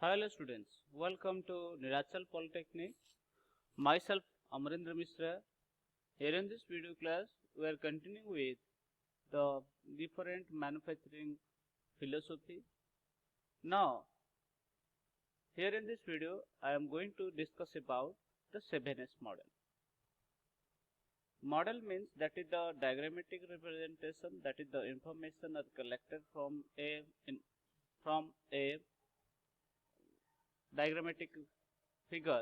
Hello students, welcome to Nirachal Polytechnic. Myself Amarendra Mishra. Here in this video class, we are continuing with the different manufacturing philosophy. Now, here in this video, I am going to discuss about the 7S model. Model means that is the diagrammatic representation, that is the information are collected from a diagrammatic figure,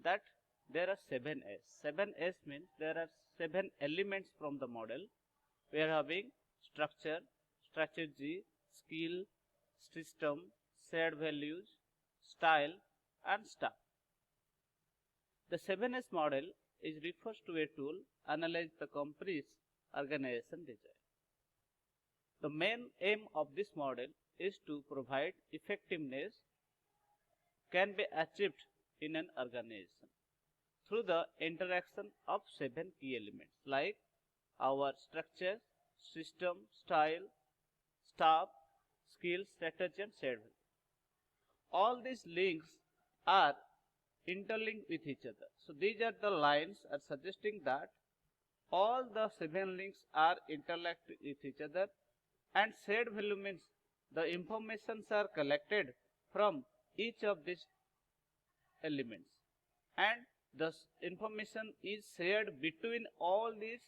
that there are 7S. 7S means there are 7 elements from the model. We are having structure, strategy, skill, system, shared values, style and staff. The 7S model is refers to a tool analyze the company's organization design. The main aim of this model is to provide effectiveness can be achieved in an organization through the interaction of 7 key elements like our structure, system, style, staff, skill, strategy and shared value. All these links are interlinked with each other. So these are the lines are suggesting that all the 7 links are interlinked with each other, and shared value means the informations are collected from each of these elements, and the information is shared between all these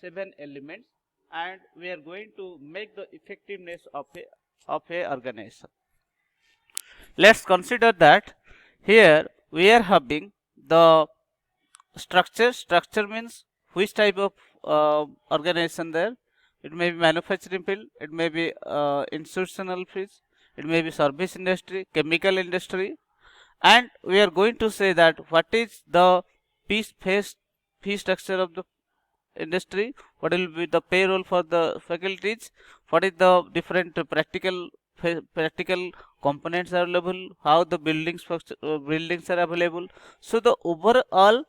7 elements, and we are going to make the effectiveness of a organization. Let's consider that here we are having the structure. Structure means which type of organization there. It may be manufacturing field, it may be institutional fields, it may be service industry, chemical industry, and we are going to say that what is the fee structure of the industry, what will be the payroll for the faculties, what is the different practical components are available, how the buildings are available. So the overall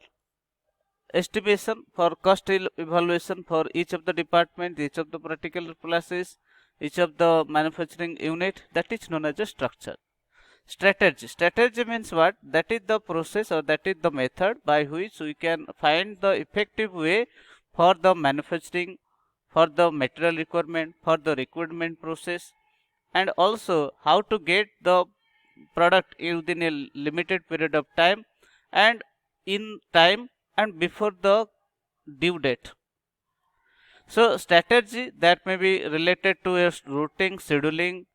estimation for cost evaluation for each of the department, each of the practical classes, each of the manufacturing unit, that is known as a structure. Strategy means what? That is the process or that is the method by which we can find the effective way for the manufacturing, for the material requirement, for the recruitment process, and also how to get the product within a limited period of time and in time and before the due date. So strategy that may be related to your routing, scheduling,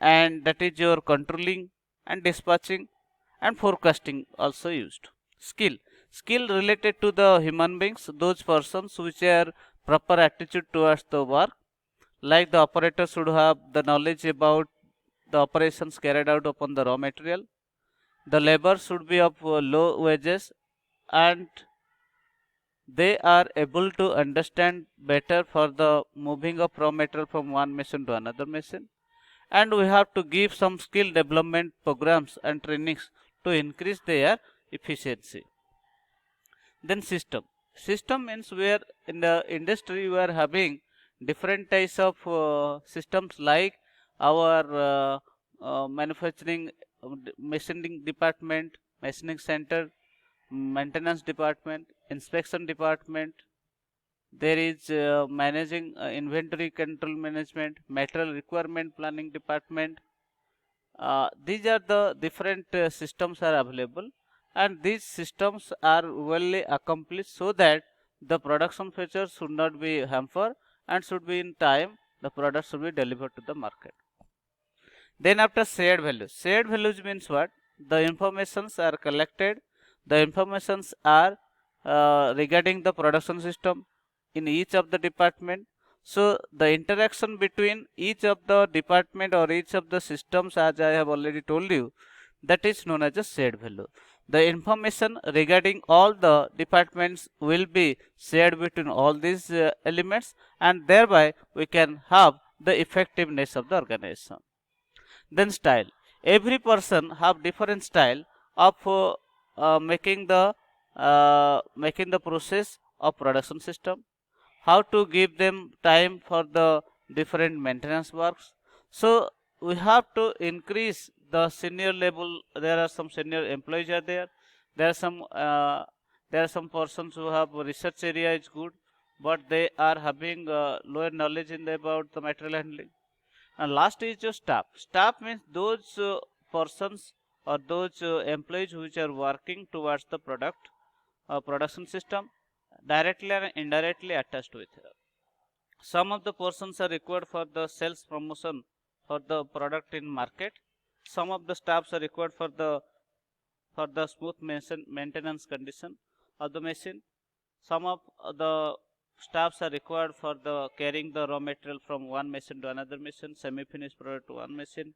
and that is your controlling and dispatching and forecasting also used. Skill related to the human beings, those persons which are proper attitude towards the work, like the operator should have the knowledge about the operations carried out upon the raw material. The labor should be of low wages and they are able to understand better for the moving of raw material from one machine to another machine. And we have to give some skill development programs and trainings to increase their efficiency. Then system means where in the industry we are having different types of systems like our manufacturing machining department, machining center, maintenance department, inspection department. There is managing inventory control management, material requirement planning department. These are the different systems are available, and these systems are well accomplished so that the production features should not be hampered and should be in time. The product should be delivered to the market. Then after shared values means what? The informations are collected. The informations are regarding the production system in each of the department. So the interaction between each of the department or each of the systems, as I have already told you, that is known as a shared value. The information regarding all the departments will be shared between all these elements, and thereby we can have the effectiveness of the organization. Then style. Every person have different style of making the process of production system, how to give them time for the different maintenance works. So we have to increase the senior level, there are some senior employees are there. There are some persons who have research area is good, but they are having lower knowledge in about the material handling. And last is your staff. Staff means those persons or those employees which are working towards the production system, directly and indirectly attached with it. Some of the persons are required for the sales promotion for the product in market. Some of the staffs are required for the smooth maintenance condition of the machine. Some of the staffs are required for the carrying the raw material from one machine to another machine, semi-finished product to one machine,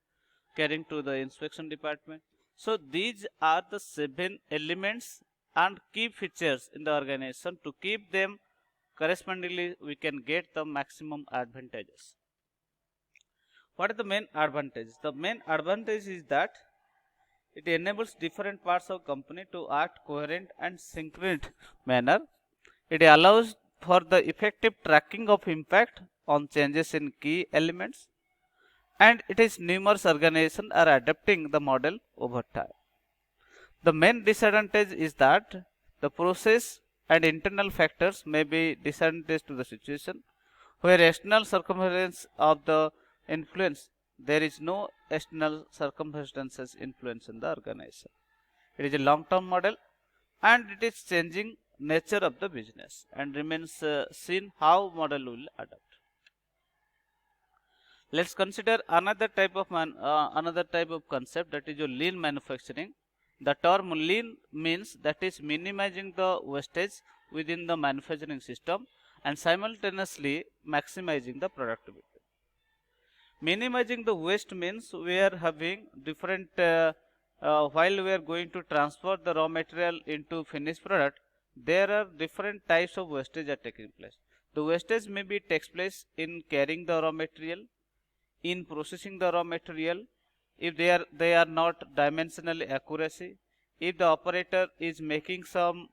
carrying to the inspection department. So these are the 7 elements and key features in the organization. To keep them correspondingly, we can get the maximum advantages. What are the main advantages? The main advantage is that it enables different parts of company to act coherent and synchronous manner. It allows for the effective tracking of impact on changes in key elements, and it is numerous organizations are adapting the model over time. The main disadvantage is that the process and internal factors may be disadvantage to the situation, where external circumference of the influence, there is no external circumstances influence in the organization. It is a long-term model and it is changing nature of the business and remains seen how model will adapt. Let's consider another type of concept, that is your lean manufacturing. The term lean means that is minimizing the wastage within the manufacturing system and simultaneously maximizing the productivity. Minimizing the waste means we are having different while we are going to transfer the raw material into finished product, there are different types of wastage are taking place. The wastage maybe takes place in carrying the raw material, in processing the raw material, if they are not dimensionally accuracy, if the operator is making some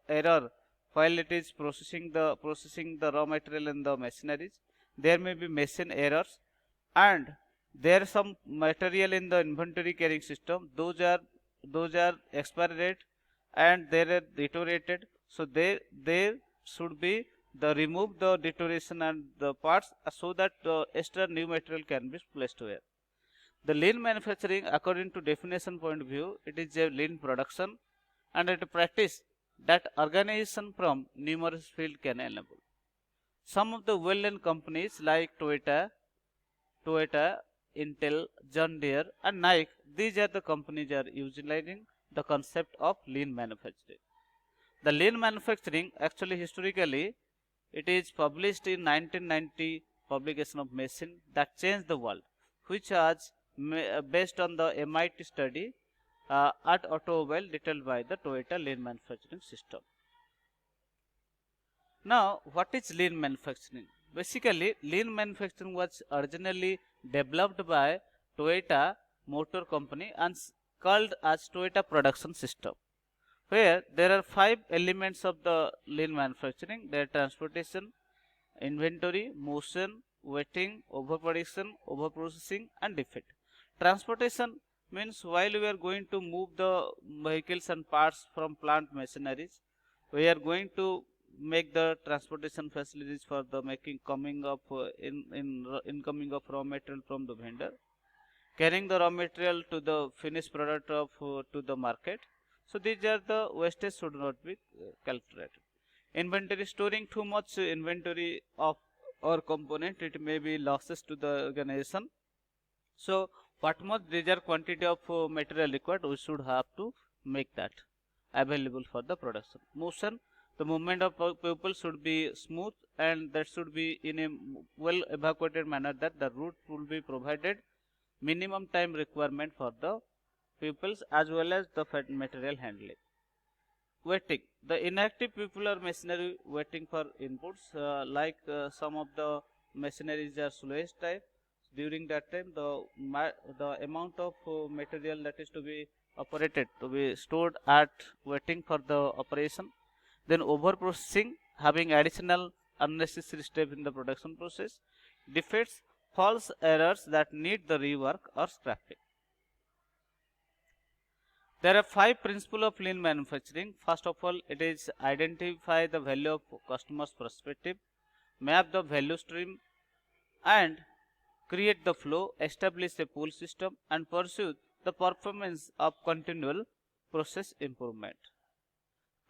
error while it is processing the raw material in the machineries, there may be machine errors, and there is some material in the inventory carrying system, those are expiry date and they are deteriorated, so they should be the remove the deterioration and the parts so that the extra new material can be placed here. The lean manufacturing, according to definition point of view, it is a lean production and a practice that organization from numerous field can enable. Some of the well-known companies like Toyota, Intel, John Deere and Nike, these are the companies are utilizing the concept of lean manufacturing. The lean manufacturing actually historically it is published in 1990 publication of Machine that changed the world, which was based on the MIT study at automobile detailed by the Toyota lean manufacturing system. Now, what is lean manufacturing? Basically, lean manufacturing was originally developed by Toyota Motor Company and called as Toyota Production System, where there are 5 elements of the lean manufacturing. There are transportation, inventory, motion, waiting, overproduction, overprocessing and defect. Transportation means while we are going to move the vehicles and parts from plant machineries, we are going to make the transportation facilities for the incoming of raw material from the vendor, carrying the raw material to the finished product of to the market. So these are the wastage should not be calculated. Inventory, storing too much inventory of or component, it may be losses to the organization. So what much reserve quantity of material required, we should have to make that available for the production. Motion, the movement of people should be smooth and that should be in a well evacuated manner, that the route will be provided, minimum time requirement for the pupils as well as the material handling. Waiting, the inactive people or machinery waiting for inputs, some of the machineries are slowest type. During that time, the amount of material that is to be operated to be stored at waiting for the operation. Then over processing, having additional unnecessary step in the production process. Defects, false errors that need the rework or scrapping. There are 5 principles of lean manufacturing. First of all, it is identify the value of customer's perspective, map the value stream, and create the flow, establish a pull system, and pursue the performance of continual process improvement.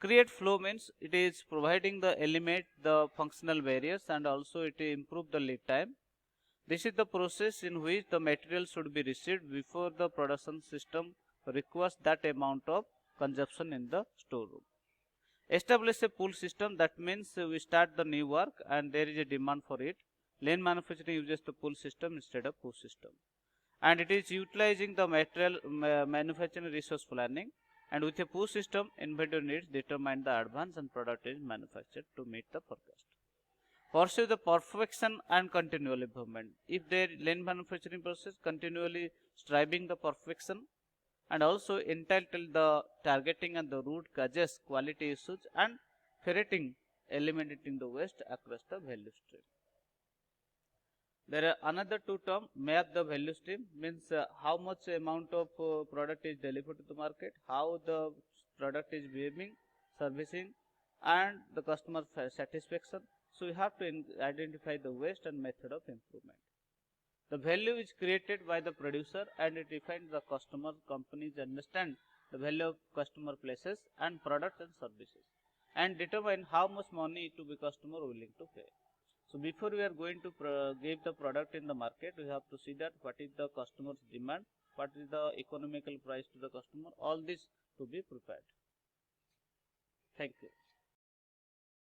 Create flow means it is providing the eliminate the functional barriers and also it improve the lead time. This is the process in which the material should be received before the production system requires that amount of consumption in the storeroom. Establish a pull system, that means we start the new work and there is a demand for it. Lean manufacturing uses the pull system instead of push system. And it is utilizing the material manufacturing resource planning, and with a push system inventory needs determine the advance and product is manufactured to meet the forecast. Pursue the perfection and continual improvement. If their lean manufacturing process continually striving the perfection and also entitled the targeting and the root causes quality issues and ferreting eliminating the waste across the value stream. There are another two term, map the value stream means how much amount of product is delivered to the market, how the product is behaving, servicing and the customer satisfaction. So we have to identify the waste and method of improvement. The value is created by the producer and it defines the customer. Companies understand the value of customer places and products and services and determine how much money to be customer willing to pay. So before we are going to give the product in the market, we have to see that what is the customer's demand, what is the economical price to the customer, all this to be prepared. Thank you.